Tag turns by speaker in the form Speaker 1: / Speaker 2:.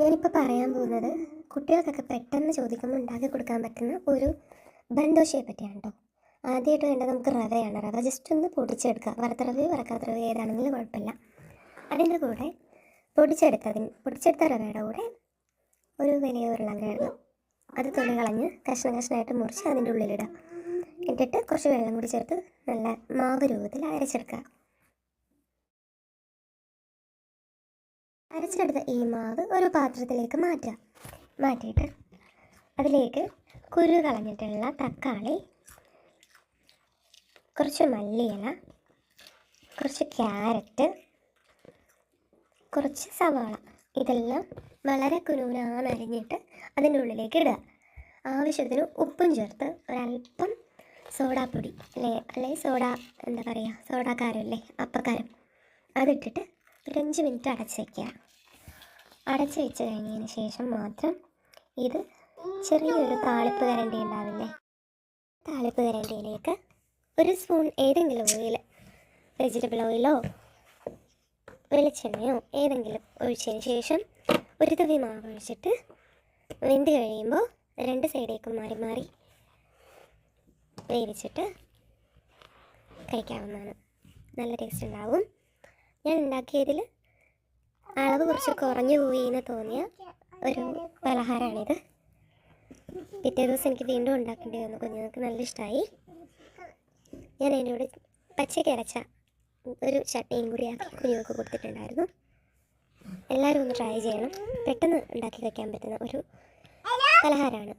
Speaker 1: ഞാനിപ്പോൾ പറയാൻ പോകുന്നത് കുട്ടികൾക്കൊക്കെ പെട്ടെന്ന് ചോദിക്കുമ്പോൾ ഉണ്ടാക്കി കൊടുക്കാൻ പറ്റുന്ന ഒരു ബൺദോശയെ പറ്റിയാണ് കേട്ടോ. ആദ്യമായിട്ട് വേണ്ടത് നമുക്ക് റവയാണ്. റവ ജസ്റ്റ് ഒന്ന് പൊടിച്ചെടുക്കുക. വറുത്ത റവയോ വറക്കാത്ത റവയോ ഏതാണെങ്കിലും കുഴപ്പമില്ല. അതിൻ്റെ കൂടെ പൊടിച്ചെടുത്ത റവയുടെ കൂടെ ഒരു വലിയ ഉരുളക്കിഴങ്ങ് അത് തൊലി കളഞ്ഞ് കഷ്ണമായിട്ട് മുറിച്ച് അതിൻ്റെ ഉള്ളിലിടുക. എന്നിട്ട് കുറച്ച് വെള്ളം കൂടി ചേർത്ത് നല്ല മാവ് രൂപത്തിൽ അരച്ചെടുക്കുക. അരച്ചെടുത്ത ഈ മാവ് ഒരു പാത്രത്തിലേക്ക് മാറ്റിയിട്ട് അതിലേക്ക് കുരു കളഞ്ഞിട്ടുള്ള തക്കാളി, കുറച്ച് മല്ലിയില, കുറച്ച് ക്യാരറ്റ്, കുറച്ച് സവാള ഇതെല്ലാം വളരെ കുനുകുനാന്നരിഞ്ഞിട്ട് അതിൻ്റെ ഉള്ളിലേക്ക് ഇടുക. ആവശ്യത്തിന് ഉപ്പും ചേർത്ത് ഒരല്പം സോഡാപ്പൊടി അല്ലേ സോഡാക്കാരല്ലേ അപ്പക്കാരം അതിട്ടിട്ട് ഒരു 5 മിനിറ്റ് അടച്ച് വയ്ക്കുക. അടച്ച് വെച്ച് കഴിഞ്ഞതിന് ശേഷം മാത്രം ഇത് ചെറിയൊരു താളിപ്പ് കരണ്ടി ഉണ്ടാവില്ലേ, താളിപ്പ് കരണ്ടിയിലേക്ക് ഒരു സ്പൂൺ ഏതെങ്കിലും ഓയിൽ, വെജിറ്റബിൾ ഓയിലോ വെളിച്ചെണ്ണയോ ഏതെങ്കിലും ഒഴിച്ചതിന് ശേഷം ഒരു തവി മാവ് ഒഴിച്ചിട്ട് വെന്ത് കഴിയുമ്പോൾ 2 സൈഡേക്കും മാറി മാറി വേവിച്ചിട്ട് കഴിക്കാവുന്നതാണ്. നല്ല ടേസ്റ്റ് ഉണ്ടാവും. ഞാൻ ഉണ്ടാക്കിയതിൽ അളവ് കുറച്ച് കുറഞ്ഞു പോയി എന്ന് തോന്നിയ ഒരു പലഹാരമാണിത്. പിറ്റേ ദിവസം എനിക്ക് വീണ്ടും ഉണ്ടാക്കേണ്ടി വന്നു. കുഞ്ഞുങ്ങൾക്ക് നല്ല ഇഷ്ടമായി. ഞാൻ അതിൻ്റെ കൂടെ പച്ചയ്ക്ക് അരച്ച ഒരു ചട്നിയും കൂടി ആക്കി കുഞ്ഞുങ്ങൾക്ക് കൊടുത്തിട്ടുണ്ടായിരുന്നു. എല്ലാവരും ഒന്ന് ട്രൈ ചെയ്യണം. പെട്ടെന്ന് ഉണ്ടാക്കി വയ്ക്കാൻ പറ്റുന്ന ഒരു പലഹാരമാണ്.